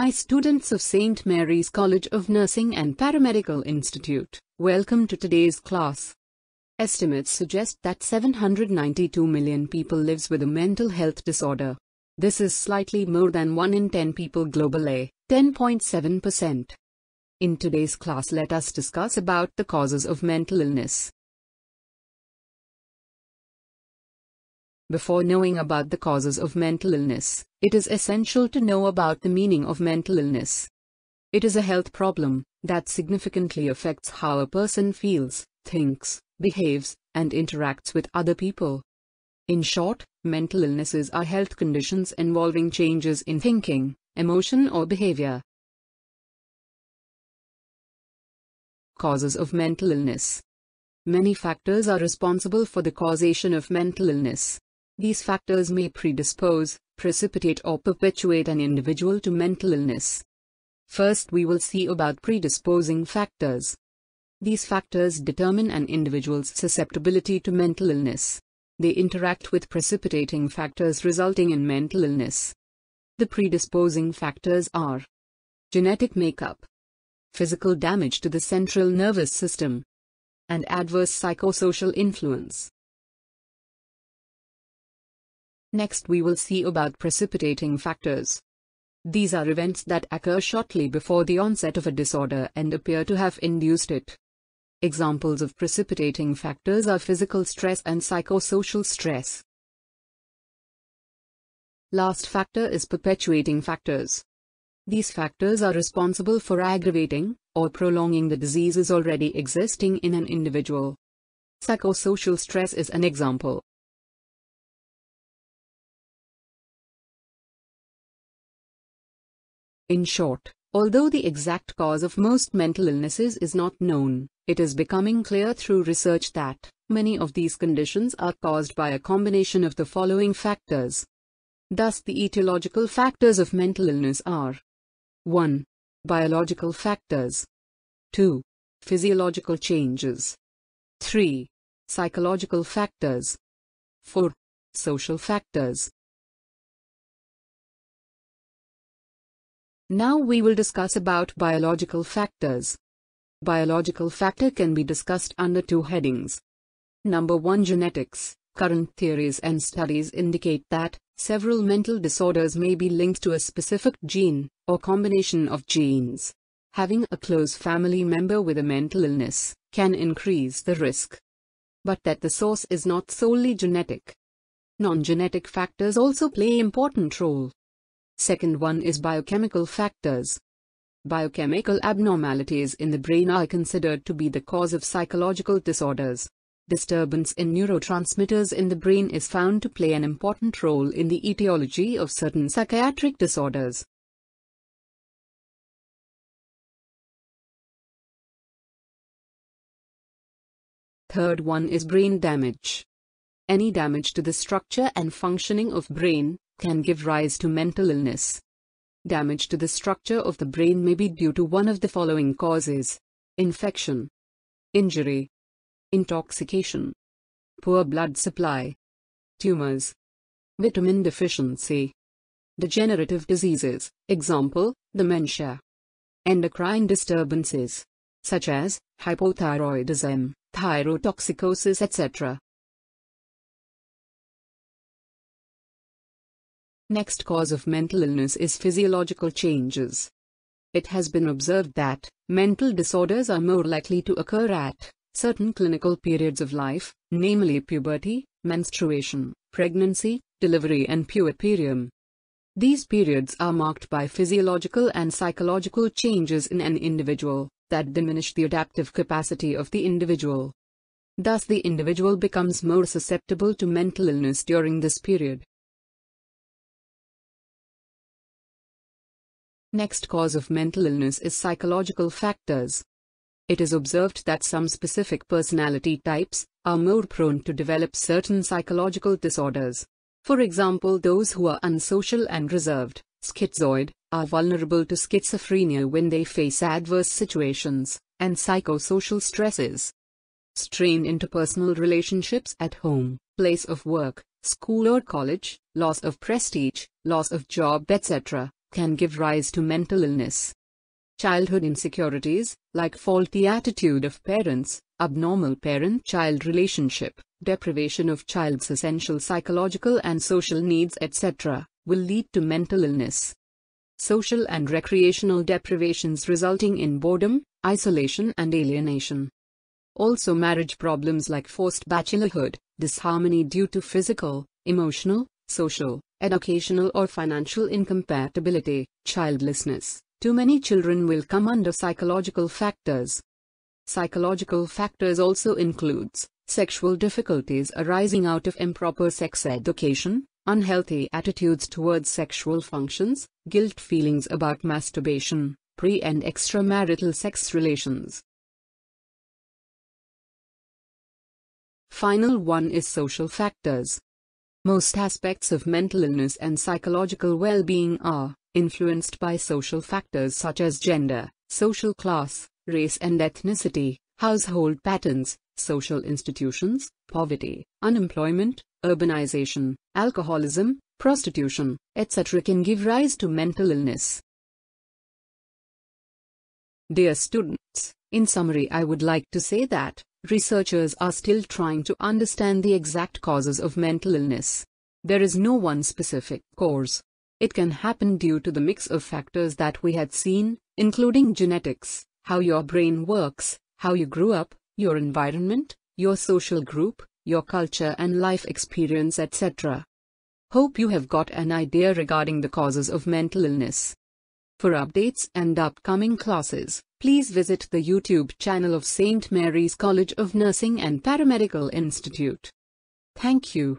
Hi students of St. Mary's College of Nursing and Paramedical Institute, welcome to today's class. Estimates suggest that 792 million people lives with a mental health disorder. This is slightly more than 1 in 10 people globally, 10.7%. In today's class, let us discuss about the causes of mental illness. Before knowing about the causes of mental illness, it is essential to know about the meaning of mental illness. It is a health problem that significantly affects how a person feels, thinks, behaves, and interacts with other people. In short, mental illnesses are health conditions involving changes in thinking, emotion, or behavior. Causes of mental illness. Many factors are responsible for the causation of mental illness. These factors may predispose, precipitate, or perpetuate an individual to mental illness. First, we will see about predisposing factors. These factors determine an individual's susceptibility to mental illness. They interact with precipitating factors resulting in mental illness. The predisposing factors are genetic makeup, physical damage to the central nervous system, and adverse psychosocial influence. Next, we will see about precipitating factors. These are events that occur shortly before the onset of a disorder and appear to have induced it. Examples of precipitating factors are physical stress and psychosocial stress. Last factor is perpetuating factors. These factors are responsible for aggravating or prolonging the diseases already existing in an individual. Psychosocial stress is an example. In short, although the exact cause of most mental illnesses is not known, it is becoming clear through research that many of these conditions are caused by a combination of the following factors. Thus, the etiological factors of mental illness are 1. Biological factors, 2. Physiological changes, 3. Psychological factors, 4. Social factors. Now we will discuss about biological factors. Biological factor can be discussed under two headings. Number 1, genetics. Current theories and studies indicate that several mental disorders may be linked to a specific gene or combination of genes. Having a close family member with a mental illness can increase the risk. But that the source is not solely genetic. Non-genetic factors also play an important role. Second one is biochemical factors. Biochemical abnormalities in the brain are considered to be the cause of psychological disorders. Disturbance in neurotransmitters in the brain is found to play an important role in the etiology of certain psychiatric disorders. Third one is brain damage. Any damage to the structure and functioning of brain can give rise to mental illness. Damage to the structure of the brain may be due to one of the following causes: infection, injury, intoxication, poor blood supply, tumors, vitamin deficiency, degenerative diseases, example, dementia, endocrine disturbances, such as hypothyroidism, thyrotoxicosis, etc. Next cause of mental illness is physiological changes. It has been observed that mental disorders are more likely to occur at certain clinical periods of life, namely puberty, menstruation, pregnancy, delivery, and puerperium. These periods are marked by physiological and psychological changes in an individual that diminish the adaptive capacity of the individual. Thus, the individual becomes more susceptible to mental illness during this period. Next cause of mental illness is psychological factors. It is observed that some specific personality types are more prone to develop certain psychological disorders. For example, those who are unsocial and reserved, schizoid, are vulnerable to schizophrenia when they face adverse situations and psychosocial stresses. Strain interpersonal relationships at home, place of work, school or college, loss of prestige, loss of job, etc., can give rise to mental illness. Childhood insecurities, like faulty attitude of parents, abnormal parent-child relationship, deprivation of child's essential psychological and social needs, etc., will lead to mental illness. Social and recreational deprivations resulting in boredom, isolation and alienation. Also marriage problems like forced bachelorhood, disharmony due to physical, emotional, social, educational or financial incompatibility, childlessness. Too many children will come under psychological factors. Psychological factors also includes sexual difficulties arising out of improper sex education, unhealthy attitudes towards sexual functions, guilt feelings about masturbation, pre- and extramarital sex relations. Final one is social factors. Most aspects of mental illness and psychological well-being are influenced by social factors such as gender, social class, race and ethnicity, household patterns, social institutions, poverty, unemployment, urbanization, alcoholism, prostitution, etc. can give rise to mental illness. Dear students, in summary I would like to say that researchers are still trying to understand the exact causes of mental illness. There is no one specific cause. It can happen due to the mix of factors that we had seen, including genetics, how your brain works, how you grew up, your environment, your social group, your culture and life experience, etc. Hope you have got an idea regarding the causes of mental illness. For updates and upcoming classes, please visit the YouTube channel of St. Mary's College of Nursing and Paramedical Institute. Thank you.